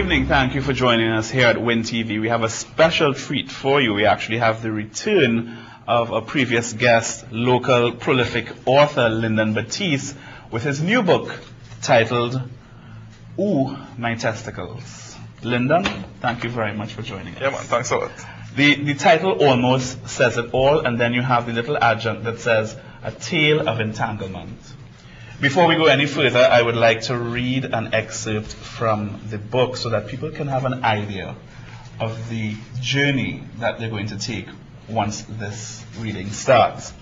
evening. Thank you for joining us here at WinTV. We have a special treat for you. We actually have the return of a previous guest, local prolific author Lyndon Baptiste, with his new book titled, Ooh, My Testicles. Lyndon, thank you very much for joining us. Yeah, man, thanks a lot. The title almost says it all, and then you have the little adjunct that says, A Tale of Entanglement. Before we go any further, I would like to read an excerpt from the book so that people can have an idea of the journey that they're going to take once this reading starts.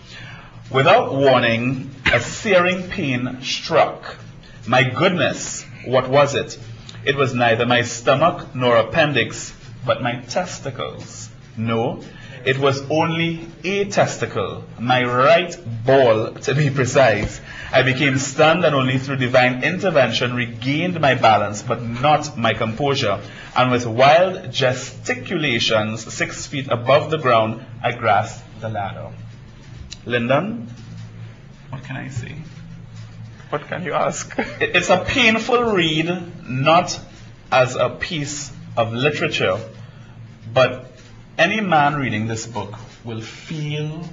Without warning, a searing pain struck. My goodness, what was it? It was neither my stomach nor appendix, but my testicles. No, it was only a testicle, my right ball to be precise. I became stunned and only through divine intervention regained my balance, but not my composure. And with wild gesticulations 6 feet above the ground, I grasped the ladder. Lyndon, what can I say? What can you ask? It's a painful read, not as a piece of literature, but any man reading this book will feel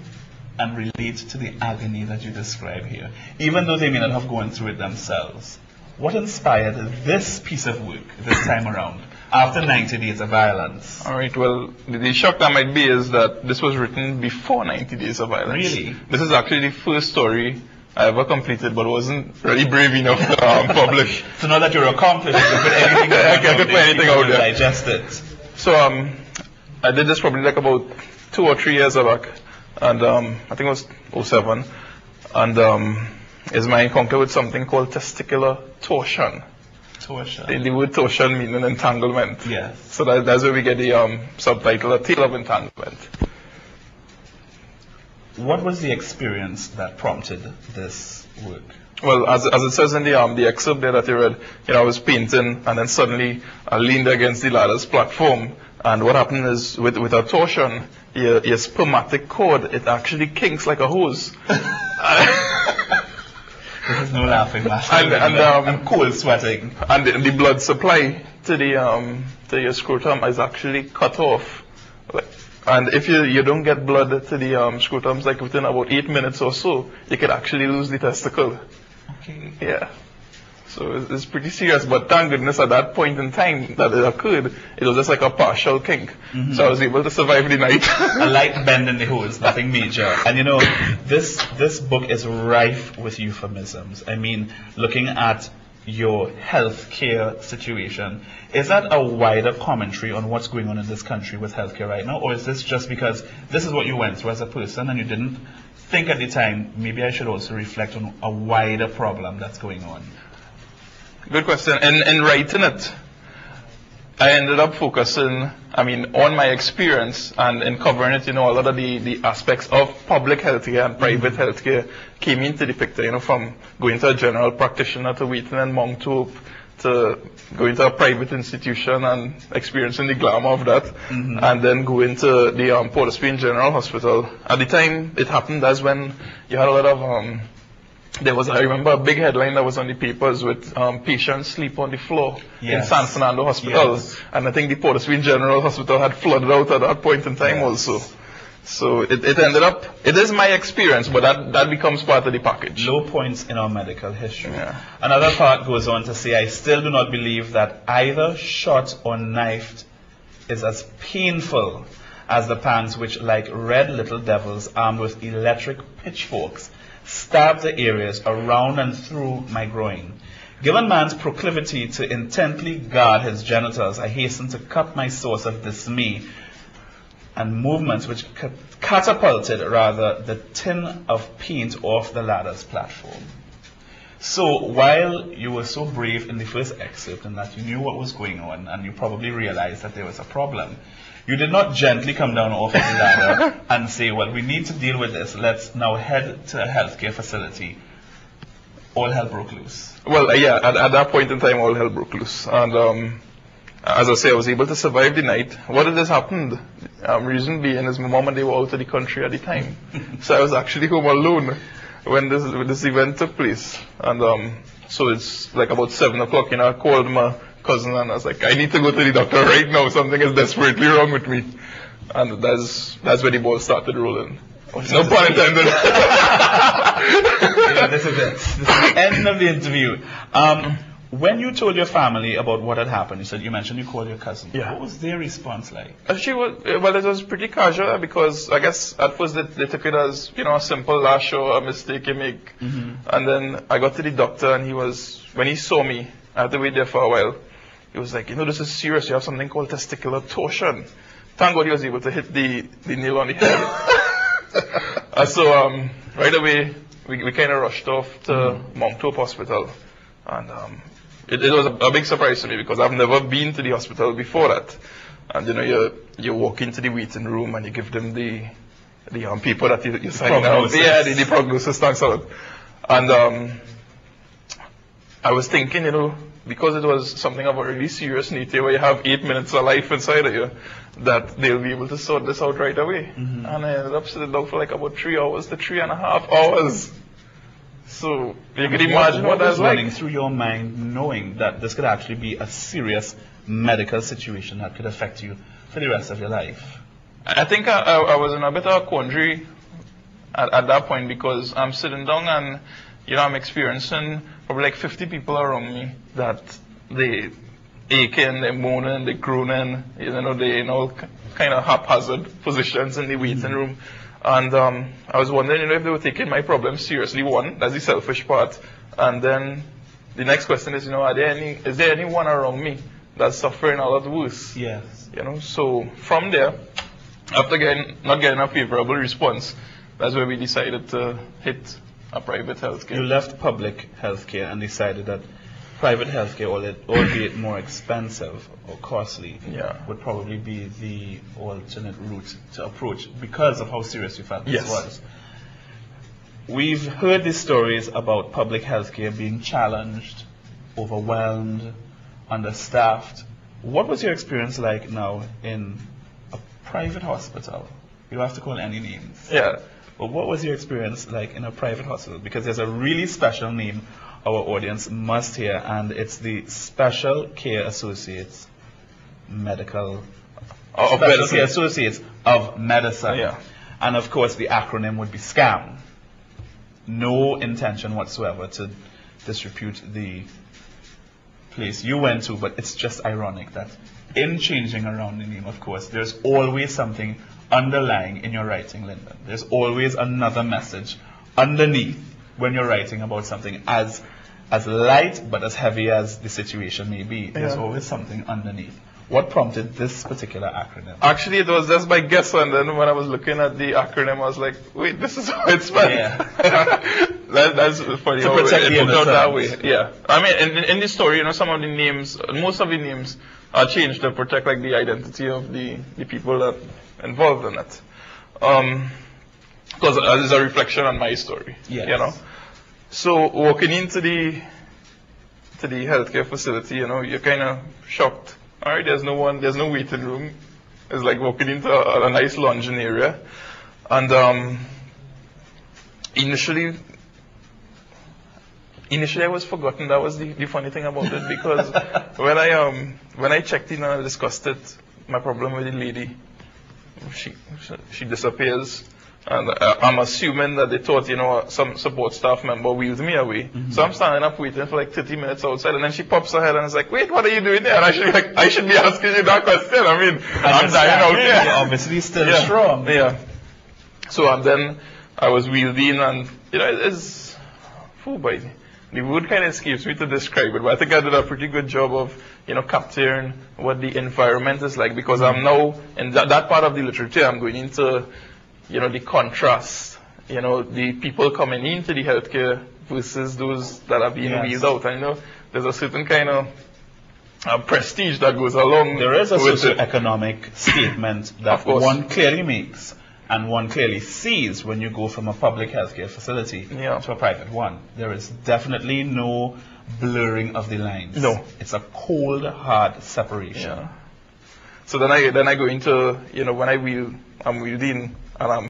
and relate to the agony that you describe here, even though they may not have gone through it themselves. What inspired this piece of work this time around, after 90 Days of Violence? All right, well, the shock that might be is that this was written before 90 Days of Violence. Really? This is actually the first story I ever completed, but wasn't really brave enough to publish. So now that you're accomplished, you can put anything I can put anything out there. Digest it. So I did this probably like about 2 or 3 years back, and I think it was 2007, and is my encounter with something called testicular torsion. Torsion. The word torsion meaning entanglement. Yes. So that's where we get the subtitle, A Tale of Entanglement. What was the experience that prompted this work? Well, as it says in the excerpt there that you read, I was painting, and then suddenly I leaned against the ladder's platform, and what happened is with a torsion, your spermatic cord, it actually kinks like a hose. There's no laughing, master. I'm cold sweating. And the blood supply to to your scrotum is actually cut off. And if you don't get blood to the scrotums like within about 8 minutes or so, you could actually lose the testicle. Okay. Yeah. So it's pretty serious, but thank goodness at that point in time that it occurred, it was just like a partial kink. Mm-hmm. So I was able to survive the night. A light bend in the hose, nothing major. And you know, this book is rife with euphemisms. I mean, looking at your healthcare situation, is that a wider commentary on what's going on in this country with healthcare right now? Or is this just because this is what you went through as a person and you didn't think at the time, maybe I should also reflect on a wider problem that's going on? Good question. In writing it, I ended up focusing, on my experience, and in covering it, a lot of the aspects of public healthcare and private healthcare came into the picture, from going to a general practitioner to waiting in Montauk to going to a private institution and experiencing the glamour of that, and then going to the Port of Spain General Hospital. At the time it happened, that's when you had a lot of I remember a big headline that was on the papers with patients sleep on the floor in San Fernando Hospital. Yes. And I think the Port of Spain General Hospital had flooded out at that point in time also. So it ended up, it is my experience, but that becomes part of the package. Low points in our medical history. Yeah. Another part goes on to say, I still do not believe that either shot or knifed is as painful as the pangs which, like red little devils armed with electric pitchforks, stab the areas around and through my groin. Given man's proclivity to intently guard his genitals, I hasten to cut my source of dismay and movements which catapulted, the tin of paint off the ladder's platform. So while you were so brave in the first excerpt and that you knew what was going on and you probably realized that there was a problem, you did not gently come down off of the ladder and say, well, we need to deal with this. Let's now head to a healthcare facility. All hell broke loose. Well, yeah, at that point in time, all hell broke loose. And as I say, I was able to survive the night. What had this happened? Reason being is my mom and they were out of the country at the time. So I was actually home alone when this event took place. And so it's like about 7 o'clock, I called my cousin, and I was like, I need to go to the doctor right now. Something is desperately wrong with me. And that's where the ball started rolling. No pun intended. Yeah, this is it. This is the end of the interview. When you told your family about what had happened, you mentioned you called your cousin. Yeah. What was their response like? She was, well, it was pretty casual because I guess at first they took it as, a simple lash or a mistake you make. And then I got to the doctor and when he saw me, I had to wait there for a while. He was like, this is serious. You have something called testicular torsion. Thank God he was able to hit the nail on the head. So right away, we kind of rushed off to Mount Hope Hospital. And it was a big surprise to me because I've never been to the hospital before that. And you walk into the waiting room and you give them the paper that you sign out. Yeah, the prognosis, thanks a lot. And I was thinking, because it was something of a really serious nature where you have 8 minutes of life inside of you, that they'll be able to sort this out right away. And I ended up sitting down for like about 3 hours to 3.5 hours. So you can imagine what that's like. Running through your mind knowing that this could actually be a serious medical situation that could affect you for the rest of your life? I think I was in a bit of a quandary at that point because I'm sitting down and I'm experiencing probably like 50 people around me that they aching, they're moaning, they're groaning, they're in all kind of haphazard positions in the waiting room. And I was wondering, if they were taking my problem seriously. One, that's the selfish part. And then the next question is, is there anyone around me that's suffering a lot worse? Yes. So from there, after not getting a favorable response, that's where we decided to hit a private healthcare. You left public healthcare and decided that private healthcare, albeit more expensive or costly, would probably be the alternate route to approach because of how serious you felt this was. We've heard these stories about public healthcare being challenged, overwhelmed, understaffed. What was your experience like now in a private hospital? You don't have to call any names. Yeah. But what was your experience like in a private hospital? Because there's a really special name our audience must hear, and it's the Special Care Associates Medical Special Care Associates of Medicine. Yeah. And of course the acronym would be SCAM. No intention whatsoever to disrepute the place you went to, but it's just ironic that in changing around the name, of course, there's always something underlying in your writing, Lyndon. There's always another message underneath when you're writing about something as light but as heavy as the situation may be. There's always something underneath. What prompted this particular acronym? Actually, it was just by guess, and then when I was looking at the acronym, I was like, wait, this is how it's spelled. Yeah. That's funny. To protect the it out that way. innocence. Yeah. I mean, in the story, some of the names, most of the names are changed to protect like the identity of the people that involved in it. Because it's a reflection on my story. Yes. So walking into the healthcare facility, you're kind of shocked. All right, there's no waiting room. It's like walking into a nice lounging area. And initially I was forgotten. That was the funny thing about it, because when I checked in and I discussed it, my problem with the lady, she disappears. And I'm assuming that they thought, some support staff member wheeled me away. So I'm standing up waiting for like 30 minutes outside, and then she pops her head and is like, wait, what are you doing there? And I should be asking you that question. I mean, I'm dying out here. You're obviously still strong. Yeah. So then I was wheeled in, and it's boy, the word kind of escapes me to describe it, but I think I did a pretty good job of capturing what the environment is like, because I'm now in that part of the literature. I'm going into the contrast, the people coming into the healthcare versus those that are being wheeled out. I know there's a certain kind of prestige that goes along. There is a socioeconomic statement that one clearly makes and one clearly sees when you go from a public healthcare facility to a private one. There is definitely no blurring of the lines. No. It's a cold, hard separation. Yeah. So then I go into, when I'm wheeled in, and I'm